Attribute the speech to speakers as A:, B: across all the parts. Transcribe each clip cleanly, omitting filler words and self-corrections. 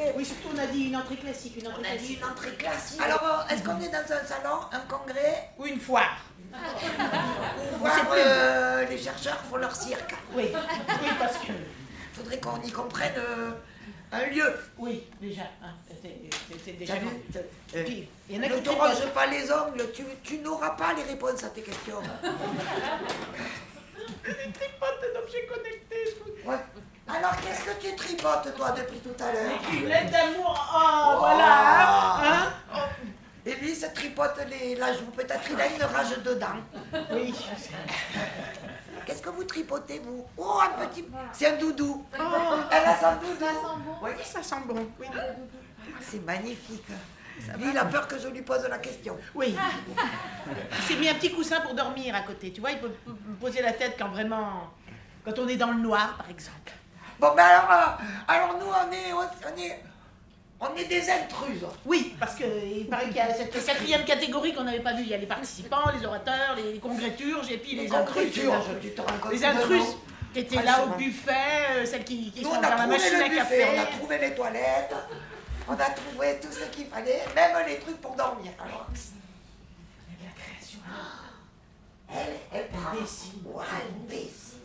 A: entrée.
B: Oui, surtout on a dit une entrée classique, une entrée
A: On a dit
B: classique.
A: une entrée classique. Alors, est-ce qu'on est dans un salon, un congrès?
B: Ou une foire.
A: Ou voir les chercheurs font leur cirque?
B: Oui, oui, parce que...
A: Faudrait qu'on y comprenne un lieu.
B: Oui, déjà. Hein, c'est déjà...
A: Puis,
B: il y en a
A: ne
B: qui
A: te range pas les ongles, tu n'auras pas les réponses à tes questions.
B: Des tripotes d'objets connectés.
A: Ouais. Alors, qu'est-ce que tu tripotes, toi, depuis tout à l'heure?
B: Une lettre d'amour. Oh, voilà. Hein,
A: Et lui, se tripote la joue. Peut-être il a une rage dedans.
B: Oui.
A: Qu'est-ce que vous tripotez, vous? Oh, un petit... C'est un doudou. Oh, elle a son doudou.
C: Ça sent bon.
A: Oui,
B: Ça sent bon. Oui.
A: c'est magnifique. Lui, il a peur que je lui pose la question.
B: Oui. Il s'est mis un petit coussin pour dormir à côté. Tu vois, il peut me poser la tête quand vraiment... Quand on est dans le noir, par exemple.
A: Bon, ben alors nous, on est des intruses.
B: Oui, parce qu'il paraît qu'il y a cette quatrième catégorie qu'on n'avait pas vue. Il y a les participants, les orateurs, les congréturges et puis les intrus. Les intrus qui étaient là au buffet, celles qui
A: Nous,
B: sont
A: on
B: dans
A: a
B: la
A: trouvé
B: machine
A: le
B: à
A: buffet,
B: café.
A: on a trouvé les toilettes, on a trouvé tout ce qu'il fallait, même les trucs pour dormir. Alors,
B: La création.
A: elle prend.
B: Dessine.
A: Ouais, elle dessine.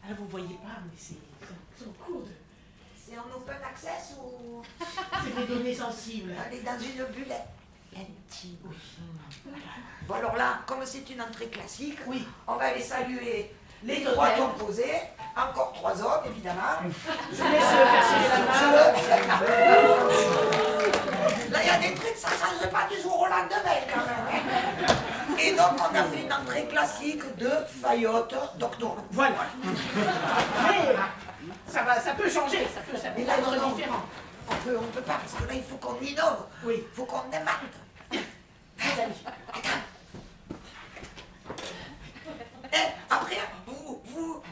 B: Ah, vous voyez pas, mais c'est son coude.
A: C'est en open access ou
B: C'est des données sensibles.
A: elle est dans une bulle intime? Oui. Bon, alors là, comme c'est une entrée classique,
B: Oui.
A: on va aller saluer les
B: Totems.
A: trois composés, encore 3 hommes, évidemment.
B: Je laisse faire la main.
A: Là, il y a des trucs, ça ne change pas du jour au lendemain, quand même. Et donc, on a fait une entrée classique de Fayotte doctorant.
B: Voilà. Mais ça peut changer, ça peut
A: Mais là,
B: être
A: non.
B: différent.
A: On peut pas, parce que là, il faut qu'on innove.
B: Oui.
A: Il faut qu'on invente.
B: Les amis.
A: Attends. Et après,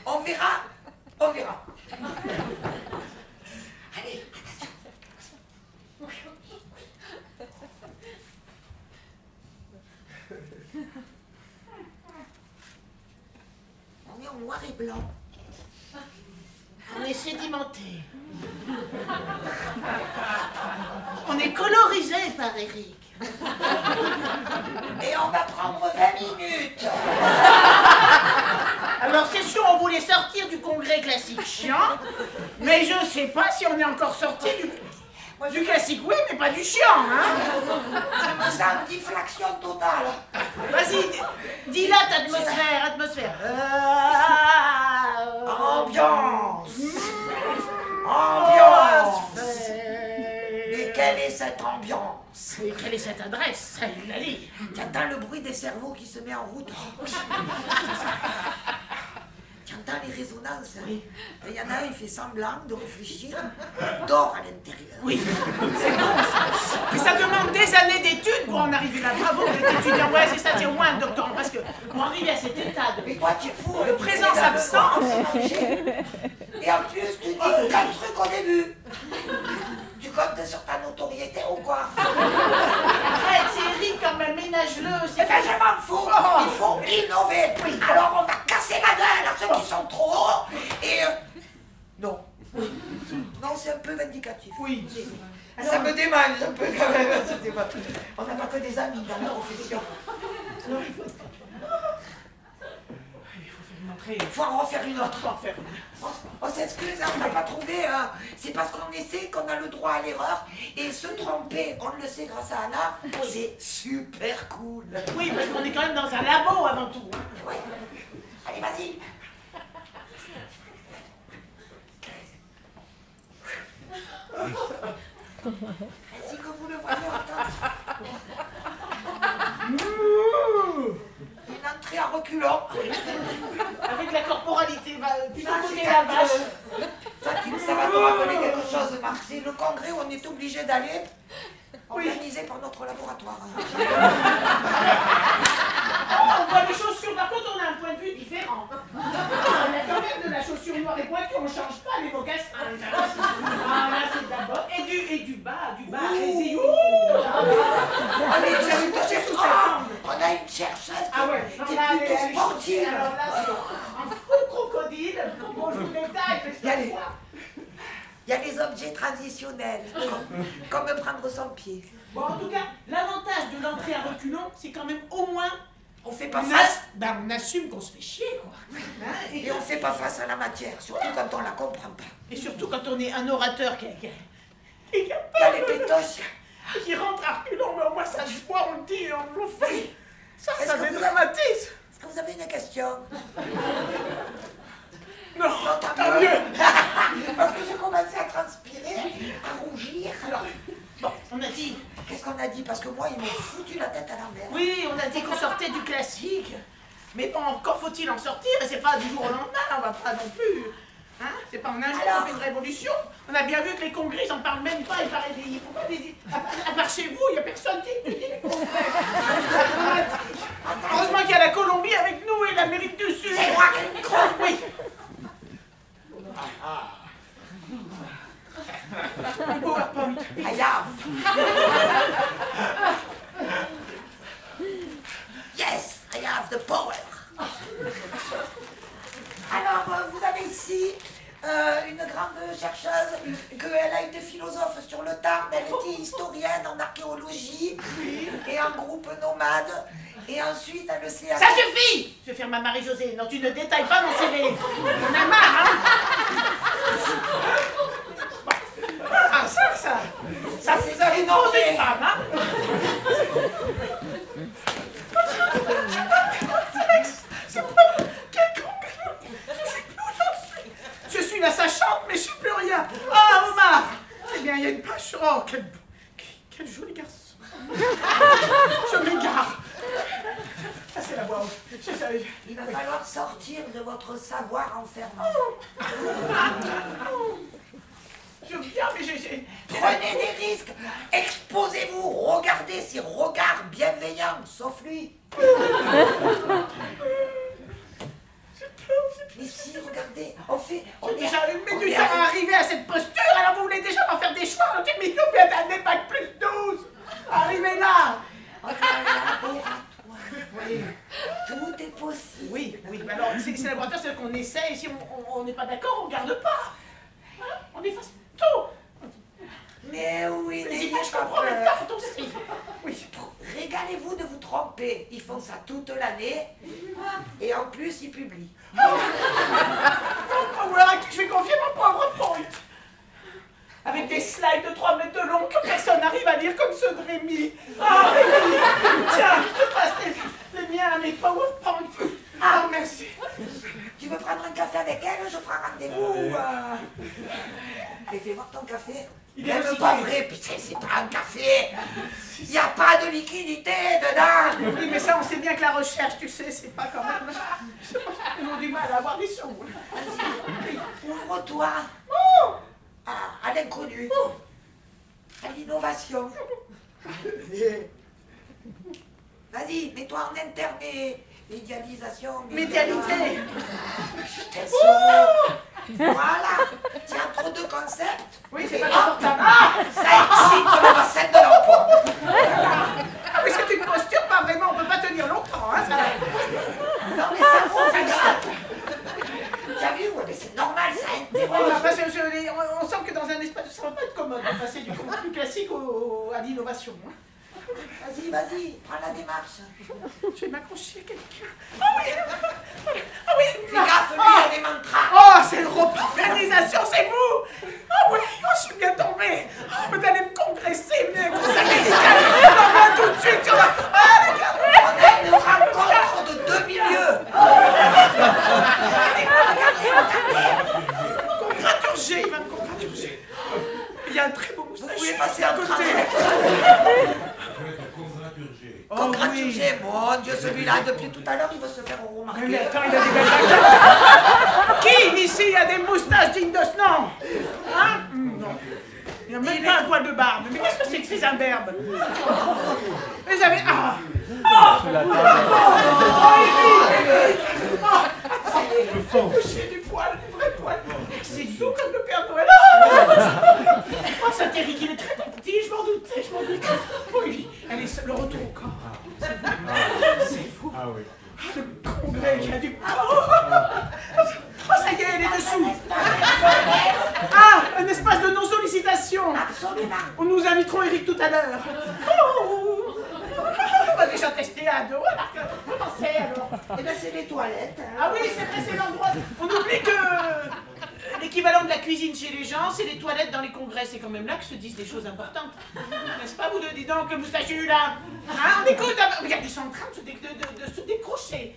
A: on verra. On verra. Allez, attention. On est en noir et blanc.
B: On est sédimenté. On est colorisé par Eric.
A: Et on va prendre 20 minutes.
B: Alors c'est sûr, on voulait sortir du congrès classique chiant, mais je sais pas si on est encore sorti du classique, oui, mais pas du chiant, hein.
A: Je me sens diffraction totale.
B: Vas-y, dilate atmosphère.
A: Ambiance.
B: Oh,
A: Ambiance. Et quelle est cette ambiance?
B: Et quelle est cette adresse? Il l'a dit.
A: Tu entends le bruit des cerveaux qui se met en route. Tu entends les résonances.
B: Oui.
A: Il y en a un, il fait semblant de réfléchir, dort à l'intérieur.
B: Oui, c'est bon ça. Mais ça demande des années d'études pour en arriver là. Bravo, vous êtes étudiant. Ouais, c'est ça, c'est au moins un doctorant. Parce que pour arriver à cet état de...
A: Mais toi, tu es fou.
B: De présence-absence.
A: Et en plus, tu dis qu'un truc au début. Tu comptes sur ta notoriété ou quoi?
B: Arrête, c'est Eric quand même, ménage-le.
A: Eh ben, je m'en fous. Il faut innover. Alors, on va casser la gueule à ceux qui sont trop hauts. Et... Non. Non, c'est un peu vindicatif.
B: Oui.
A: Ça me démange un peu quand même. On n'a pas que des amis dans la profession.
B: Alors, il faut montrer.
A: Il faut en refaire une autre.
B: Faut en faire.
A: On s'excuse, hein, on n'a pas trouvé. C'est parce qu'on essaie qu'on a le droit à l'erreur. Et se tromper, on le sait grâce à Anna, c'est super cool.
B: Oui, parce qu'on est quand même dans un labo avant tout.
A: Ouais. Allez, vas-y. Ainsi que vous le voyez, une entrée à reculons.
B: Avec la corporalité, plutôt côté la vache.
A: Ça va te rappeler quelque chose, Marc. C'est le congrès où on est obligé d'aller, organisé par notre laboratoire.
B: On voit les chaussures, par contre on a un point de vue différent. On a quand même de la chaussure noire et pointue, on ne change pas les mocassins. Ah là c'est d'abord. Et du bas, allez-y.
A: Allez, on a une chercheuse qui est plutôt sportive.
B: Alors là c'est un faux crocodile. Bon, je vous détaille, parce que
A: Il y a les objets c'est traditionnel, comme prendre son pied.
B: Bon, en tout cas, l'avantage de l'entrée à reculons, c'est quand même au moins...
A: On fait pas face.
B: Ben, on assume qu'on se fait chier, quoi. Hein,
A: et on fait pas face à la matière, surtout quand on la comprend pas.
B: Et surtout quand on est un orateur qui a
A: les pétoches.
B: Qui rentre à reculons, mais au moins ça se voit, on le dit, on le fait. Ça dédramatise.
A: Est-ce que vous avez une question?
B: Non, tant mieux.
A: Parce que j'ai commencé à transpirer, à rougir.
B: Alors, bon, on a dit...
A: Qu'est-ce qu'on a dit? Parce que moi, ils m'ont foutu la tête à l'envers.
B: Oui, on a dit qu'on sortait du classique. Mais bon, encore faut-il en sortir, et c'est pas du jour au lendemain, on va pas non plus... Hein? C'est pas en un jour qu'on fait une révolution. On a bien vu que les congrès, ils en parlent même pas, ils paraissent des... À part chez vous, il n'y a personne qui étudie les congrès. Heureusement qu'il y a la Colombie avec nous et l'Amérique du Sud.
A: C'est moi qui ai le micro.
B: Oui. PowerPoint.
A: I have. Yes, I have the power. Alors, vous avez ici une grande chercheuse, qu'elle a été philosophe sur le Tarn, elle était historienne en archéologie, et en groupe nomade, et ensuite elle s'est...
B: Ça suffit! Je vais faire ma Marie-Josée. Non, tu ne détailles pas mon CV. On a marre, hein? Ah, ça c'est un nom d'une femme, hein? Je suis la sachante, mais je suis plus rien. Ah, Omar! Eh bien, il y a une page. Oh, quel joli garçon. Je m'égare. Ça, c'est la voix off.
A: Il va falloir sortir de votre savoir enfermant.
B: Je viens, mais j'ai...
A: Prenez des risques, exposez-vous, regardez ces regards bienveillants, sauf lui. Mais si, regardez, on
B: J'ai déjà mis du temps à arriver à cette posture, alors vous voulez déjà m'en faire des choix? Ok, mais nous, bien d'un bac plus 12. Arrivez là.
A: Oui. Tout est possible.
B: Oui, alors c'est laboratoire, c'est qu'on essaie, et si on n'est pas d'accord, on garde pas. Hein? On efface tout.
A: Mais oui,
B: les
A: n'ayez
B: images
A: pas
B: qu'on prend le
A: peur.
B: temps aussi. Oui.
A: Régalez-vous de vous tromper. Ils font ça toute l'année. Et en plus, ils publient.
B: Ou alors à qui je vais confier mon PowerPoint. Avec des slides de 3 mètres de long que personne n'arrive à lire comme ceux de Rémi. Ah, Rémi, tiens, je te passe les miens à mes PowerPoint. Ah, merci.
A: Tu veux prendre un café avec elle? Je prends rendez-vous. Et fais voir ton café.
B: Il est
A: Même
B: recyclé.
A: pas vrai, putain, c'est pas un café. Il n'y a pas de liquidité dedans.
B: Oui, mais ça, on sait bien que la recherche, tu sais, c'est pas quand même... Ils ont du mal à avoir des sons.
A: Vas-y, ouvre-toi à l'inconnu, à l'innovation. Vas-y, mets-toi en médialisation.
B: Médialité.
A: Putain, ce mot. Voilà, c'est entre deux concepts.
B: Oui, c'est pas confortable.
A: Ça excite le bassin de l'emploi.
B: Ah, mais c'est une posture, pas vraiment, on peut pas tenir longtemps, hein, ça.
A: Non, mais ça vaut ça. Tu as vu, ouais, mais c'est normal, ça interroge.
B: On sent que dans un espace, ça va pas être commode de passer du classique à l'innovation. Hein.
A: Vas-y, prends la démarche.
B: Je vais m'accrocher à quelqu'un. Ah oui.
A: Fais gaffe, lui, il y a des mantras.
B: Oh, c'est le organisation, c'est vous. Ah oui, oh, je suis bien tombée. Oh, vous allez me congresser, venez avec vos américains. On va tout de suite sur la... Ah, d'accord.
A: On a une rencontre de deux milieux. Regardez.
B: Congraturger, il va me congraturger. Il y a un très beau moustache.
A: Vous pouvez passer un côté. Congraturger, mon Dieu, celui-là, depuis tout à l'heure, il veut se faire remarquer.
B: Mais attends, il a des belles Qui ici a des moustaches dignes de ce nom? Hein? Non. Il n'y a même pas un poil de barbe. Mais qu'est-ce que c'est que ces imberbes? Vous avez... Ah! Toucher du poil, du vrai poil. C'est doux comme le Père Noël. Oh, ça Eric, il est très petit, je m'en doutais, Oui, allez, le retour au corps. C'est vous.
C: Ah oui.
B: Le congrès qui a du... Oh, ça y est, elle est dessous. Ah, un espace de non-sollicitation. mettrons Eric tout à l'heure. On va déjà tester à deux, alors comment c'est alors?
A: Eh bien, c'est les toilettes. Hein.
B: Ah oui, c'est vrai, c'est l'endroit. On oublie que l'équivalent de la cuisine chez les gens, c'est les toilettes dans les congrès. C'est quand même là que se disent des choses importantes. N'est-ce pas, vous deux? Dis donc, le moustachu là. Hein, on écoute. Regarde, ils sont en train de se décrocher.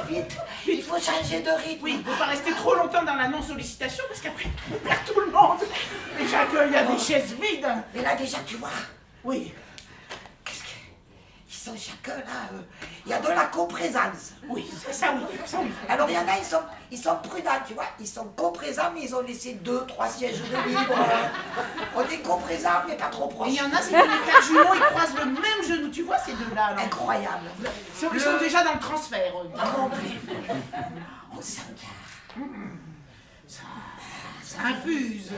A: Vite, il faut changer de rythme.
B: Oui, il ne faut pas rester trop longtemps dans la non-sollicitation parce qu'après, on perd tout le monde. Déjà qu'il y a des chaises vides.
A: Mais là, déjà, tu vois,
B: Oui.
A: ils sont chacun là. Il y a de la coprésence.
B: Oui, ça oui, ça oui.
A: Alors, il y en a, ils sont prudents, tu vois. Ils sont coprésents, mais ils ont laissé 2-3 sièges de libre. On est coprésents, mais pas trop proches.
B: Et il y en a, c'est que les frères jumeaux, ils croisent le même genou. Tu vois ces deux-là, alors.
A: Incroyable.
B: Ils sont déjà dans le transfert.
A: Complet. On s'encarre.
B: Ça infuse.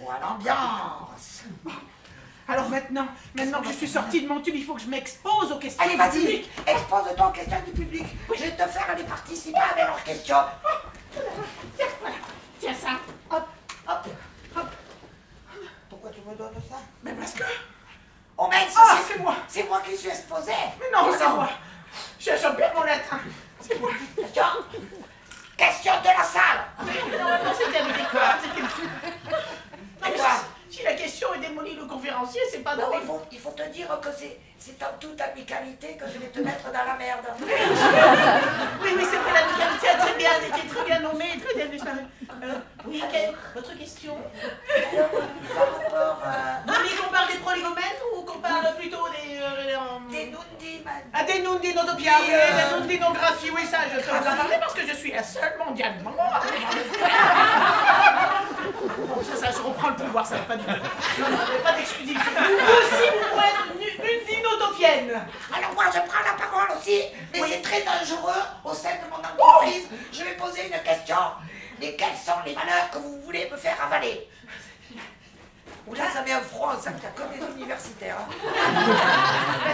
A: Ou à l'ambiance.
B: Alors maintenant que je suis sortie de mon tube, il faut que je m'expose aux questions.
A: Allez, vas-y,
B: publiques.
A: expose-toi aux questions du public. Je vais te faire aller participer avec leurs questions.
B: Tiens, voilà. Tiens ça. Hop, hop, hop.
A: Pourquoi tu me donnes ça?
B: Mais parce que...
A: Oh mince,
B: Ah, c'est moi.
A: C'est moi qui suis exposé.
B: Mais non, c'est moi. Je perds mon latin. C'est moi.
A: Question de la salle.
B: Mais normalement, c'était avec des cordes. Non, mais
A: quoi?
B: si la question est démolie le conférencier, c'est pas
A: Non,
B: drôle.
A: mais il faut te dire que c'est en toute amicalité que je vais te mettre dans la merde.
B: Oui, c'est vrai, l'amicalité a été très bien nommée, très bien disparue. Oui, votre question?
A: Par rapport
B: Vous voulez qu'on parle des prolégomènes ou qu'on parle plutôt des...
A: des nundi,
B: Ah, des nundinotopia, oui, des nundinographie, oui, ça, je peux vous en parler parce que je suis la seule mondialement. Bon, ça, je reprends le pouvoir, ça va pas du tout. Non, pas d'exclusivité. Vous aussi, vous pourrez être nundinotopienne.
A: Alors moi, je prends la parole aussi, mais c'est très dangereux au sein de mon entreprise. Je vais poser une question. Mais quelles sont les valeurs que vous voulez me faire avaler? Là, ça met un front, ça me comme les universitaires.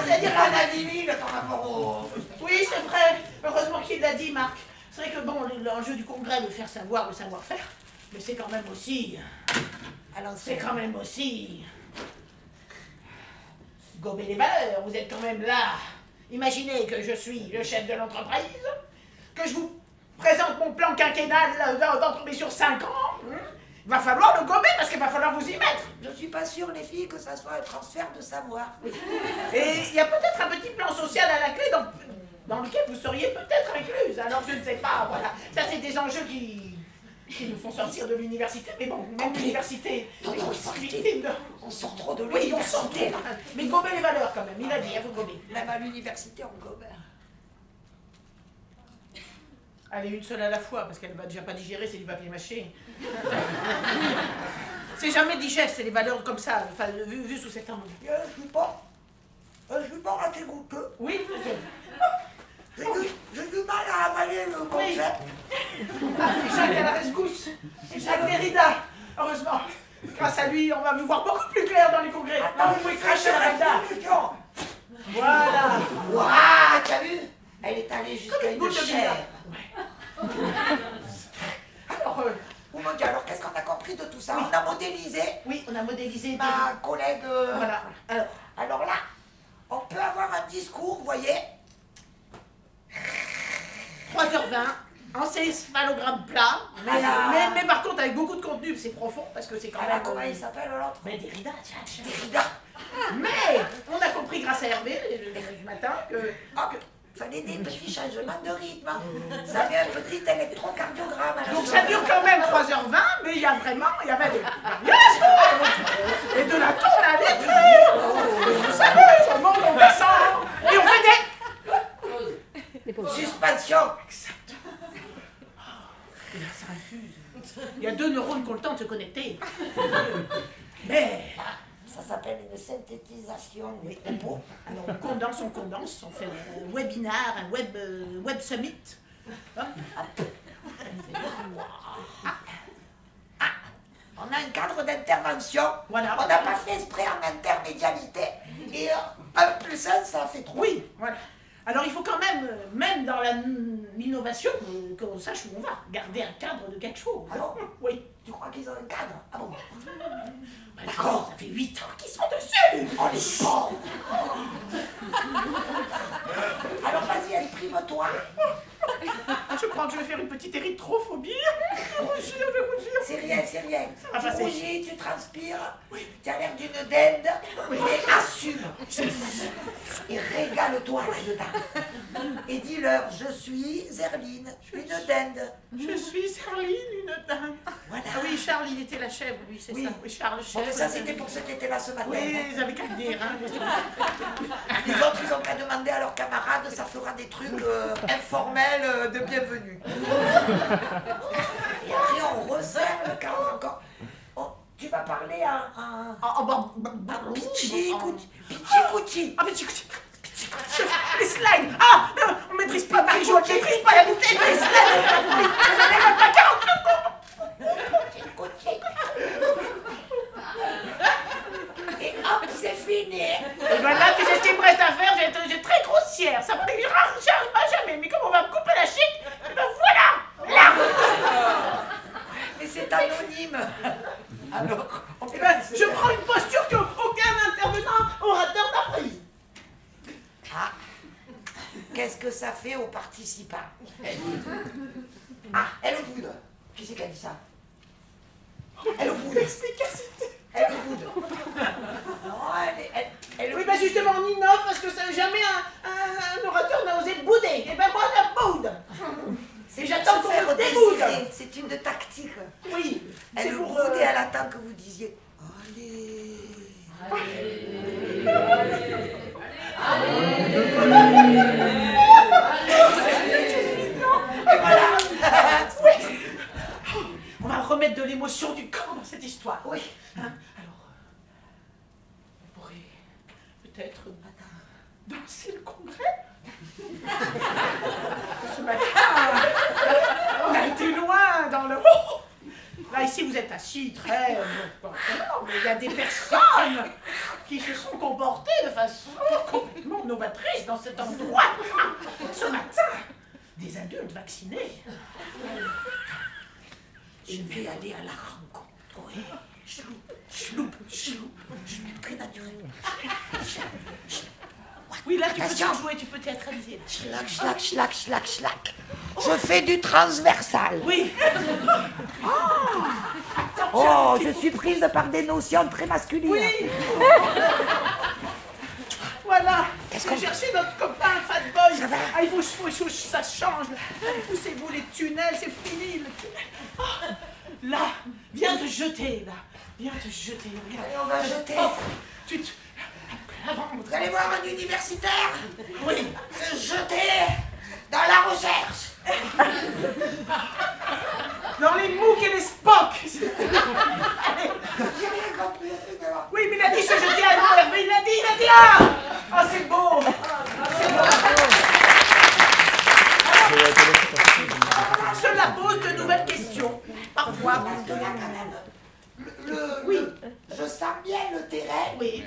A: C'est-à-dire qu'on a 10 000 par rapport au...
B: Oui, c'est vrai. Heureusement qu'il l'a dit, Marc. C'est vrai que bon, l'enjeu du congrès, le faire savoir, le savoir-faire, mais c'est quand même aussi...
A: Alors,
B: C'est quand même aussi... Gober les valeurs, vous êtes quand même là. Imaginez que je suis le chef de l'entreprise, que je vous présente mon plan quinquennal d'entreprise sur 5 ans. Il va falloir le gober parce qu'il va falloir vous y mettre.
A: Je suis pas sûre, les filles, que ça soit un transfert de savoir.
B: Et il y a peut-être un petit plan social à la clé dans lequel vous seriez peut-être incluse. Alors je ne sais pas, voilà. Ça, c'est des enjeux qui nous font sortir de l'université. Mais bon, même l'université, on sort victime de...
A: On sort trop de
B: Oui, on sort
A: l'université.
B: trop. Mais gober les valeurs quand même, il a dit, vous gober.
A: Même à l'université, on gobe.
B: Allez, une seule à la fois, parce qu'elle va déjà pas digérer, c'est du papier mâché. C'est jamais digeste, c'est les valeurs comme ça, enfin, vu sous cet angle.
A: Je suis pas assez goûteux.
B: Oui,
A: J'ai du mal à avaler le concept.
B: Jacques à la rescousse, Jacques Derrida, heureusement. Grâce à lui, on va vous voir beaucoup plus clair dans les congrès.
A: Attends,
B: Vous pouvez cracher la Reda. Voilà.
A: Waouh, t'as vu? Elle est allée jusqu'à
B: Comme une
A: une
B: boule de
A: chair.
B: Alors,
A: Oh mon Dieu, alors qu'est-ce qu'on a compris de tout ça? On a modélisé
B: oui, on a modélisé.
A: ma collègue.
B: Voilà.
A: Alors là, on peut avoir un discours, vous voyez?
B: 3h20, encéphalogramme plat, mais par contre avec beaucoup de contenu, c'est profond parce que c'est quand même...
A: Comment il s'appelle l'autre?
B: Mais Derrida, tiens.
A: Derrida.
B: Mais on a compris grâce à Hervé le matin que...
A: Fallait des petits changements de rythme. Ça fait un petit électrocardiogramme. à la
B: Donc
A: fin.
B: ça dure quand même 3h20, mais il y avait des variations et de la tonalité. Vous savez, on monte, on descend, et on fait des...
A: Suspension.
B: Et là, ça infuse. Il y a 2 neurones qui ont le temps de se connecter. Mais...
A: Ça s'appelle une synthétisation des propos.
B: Alors on condense, on fait un webinar, un web summit. Hein?
A: On a un cadre d'intervention.
B: Voilà.
A: On n'a pas fait exprès en intermédialité. Et 1 plus 1, ça fait 3.
B: Oui, voilà. Alors il faut quand même dans l'innovation, qu'on sache où on va, garder un cadre de quelque chose.
A: Alors
B: Oui.
A: Tu crois qu'ils ont un cadre? Ah bon?
B: D'accord, ça fait 8 ans qu'ils sont dessus.
A: Oh les pauvres! Alors vas-y, exprime-toi.
B: Je crois que je vais faire une petite érythrophobie. Je vais rougir.
A: C'est rien, c'est rien.
B: va
A: Tu
B: passer.
A: rougis, tu transpires, tu as l'air d'une dinde, mais assume. Et régale-toi là-dedans. Et dis-leur, je suis Zerline, une dinde.
B: Je suis Charline, une dame.
A: Voilà.
B: Ah oui, Charles, il était la chèvre, lui, c'est
A: Oui.
B: ça. Oui, Charles,
A: Bon,
B: chèvre.
A: ça c'était pour ceux qui étaient là ce matin.
B: Oui, ils avaient qu'à le dire. Hein.
A: Les autres, ils ont qu'à demander à leurs camarades, ça fera des trucs informels de bienvenue. Et après, on resserre le cadre encore. Oh, tu vas parler à Pichi Couchi.
B: Ah, mais tu... Les slides. Ah, non, on maîtrise pas Marie-Jo, on maîtrise pas la bouteille, les slides. J'en ai même pas 40
A: Et hop, c'est fini.
B: Et ben là, tu sais ce qu'il me reste à faire, j'ai très grossière. Ça j'arrive pas jamais, mais comme on va me couper la chic, et ben voilà. Là.
A: Mais c'est anonyme. Alors,
B: Eh ben, je prends une posture qu'aucun intervenant orateur n'a prise.
A: ah, qu'est-ce que ça fait aux participants? Ah, elle boude. Qui c'est qui a dit ça? Elle boude.
B: L'explicacité.
A: Elle boude. Non, elle
B: Oui, ben justement, on innove parce que jamais un orateur n'a osé bouder. Et ben moi, je boude.
A: c'est
B: j'attends
A: pour
B: qu'on
A: se
B: me
A: faire
B: déboude.
A: désirer. C'est une tactique.
B: Oui, c'est
A: Elle
B: pour...
A: boude et elle attend que vous disiez allez. Et voilà.
B: On va remettre de l'émotion du camp dans cette histoire.
A: Oui.
B: Hein? Alors, on pourrait peut-être danser le congrès. Ce matin, on a été loin dans le... Oh, là, ici, vous êtes assis très... mais il y a des personnes qui se sont comportées de façon complètement novatrice dans cet endroit. Ce matin, des adultes vaccinés.
A: Je vais aller à la rencontre. Oui. Chloup. Très naturel.
B: Oui, là, tu peux
A: Attention.
B: t'en jouer, tu peux théâtraliser.
A: Schlac. Je fais du transversal.
B: Oui.
A: Oh, je suis prise par des notions très masculines.
B: Oui. Voilà.
A: Qu'est-ce
B: J'ai
A: qu'on-
B: cherché notre copain Fat Boy.
A: Ça va?
B: Ah, il faut ça change. Là. Poussez-vous les tunnels, c'est fini le tunnel. Ah, là, viens te jeter, là. Viens te jeter. Regarde.
A: Allez, on va jeter.
B: Oh, avant,
A: Vous allez voir un universitaire
B: oui.
A: se jeter dans la recherche.
B: Dans les MOOC et les SPOC. Allez.
A: J'ai rien compris au truc alors.
B: Oui, mais il a dit se jeter à l'eau, Hervé, il a dit, ah, c'est beau. Cela pose de nouvelles questions. Parfois.
A: Parce que là, quand même, je sens bien le terrain
B: Oui.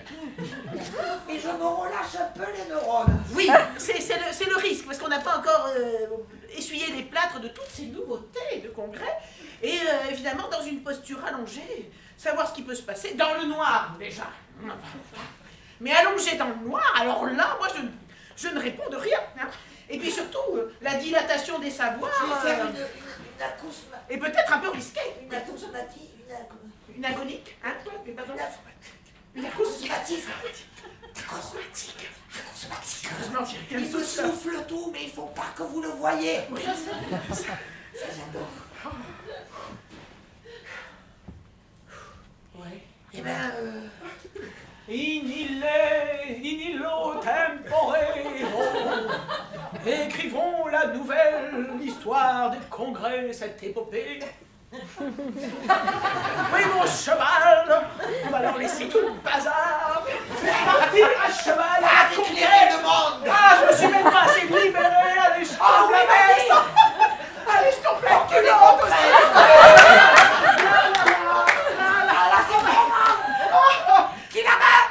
A: et je me relâche un peu les neurones.
B: Oui, c'est le risque, parce qu'on n'a pas encore essuyé les plâtres de toutes ces nouveautés de congrès. Et évidemment, dans une posture allongée, savoir ce qui peut se passer dans le noir, déjà. Mais allongé dans le noir, alors là, moi, je ne réponds de rien. Hein. Et puis surtout, la dilatation des savoirs
A: Je vais faire une acousme.
B: est peut-être un peu risquée.
A: Une acousmatie.
B: Une agonique, hein, toi, mais pardon. Une
A: acousmatisme.
B: acousmatique.
A: Acousmatique.
B: Heureusement qu'il y a
A: Il
B: quelqu'un
A: me
B: de ça.
A: souffle tout, mais il faut pas que vous le voyez.
B: Oui.
A: Ça, j'adore.
B: Ouais.
A: Eh ben,
B: In illo tempore, écrivons la nouvelle histoire du congrès, cette épopée. Oui, mon cheval, on va leur laisser tout le bazar. Partir à cheval à la
A: déclarer
B: conquête.
A: le monde.
B: Ah, je me suis même pas assez libéré. Allez, je tombe la veste. Allez, je tombe la culotte aussi.
A: qui la main.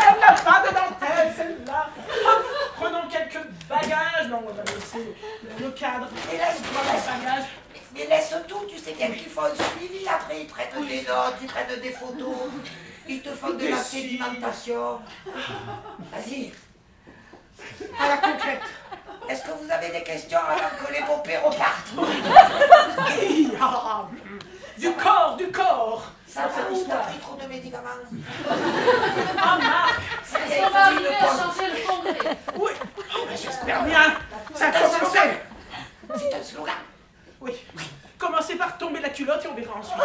B: Elle n'a pas de dentelle, celle-là. Hop, prenons quelques bagages. Non, on va laisser le cadre.
A: Et là, je
B: Prends les bagages.
A: Mais laisse tout, tu sais bien qu'ils font un suivi après, ils prennent des notes, ils prennent des photos, ils te font de la sédimentation. Vas-y.
B: À la conquête.
A: Est-ce que vous avez des questions avant que les beaux-pères repartent?
B: Du corps, du corps.
A: Ça va ou t'as pris trop de médicaments?
B: Ah, Marc.
A: Ça y
C: Est-ce
A: est,
C: qu'on va
A: il
C: arriver
A: le
C: à
A: pose.
C: changer le congrès?
B: Oui. Oh, mais j'espère bien. Ça a commencé.
A: C'est un slogan.
B: Oui. Commencez par tomber la culotte et on verra ensuite.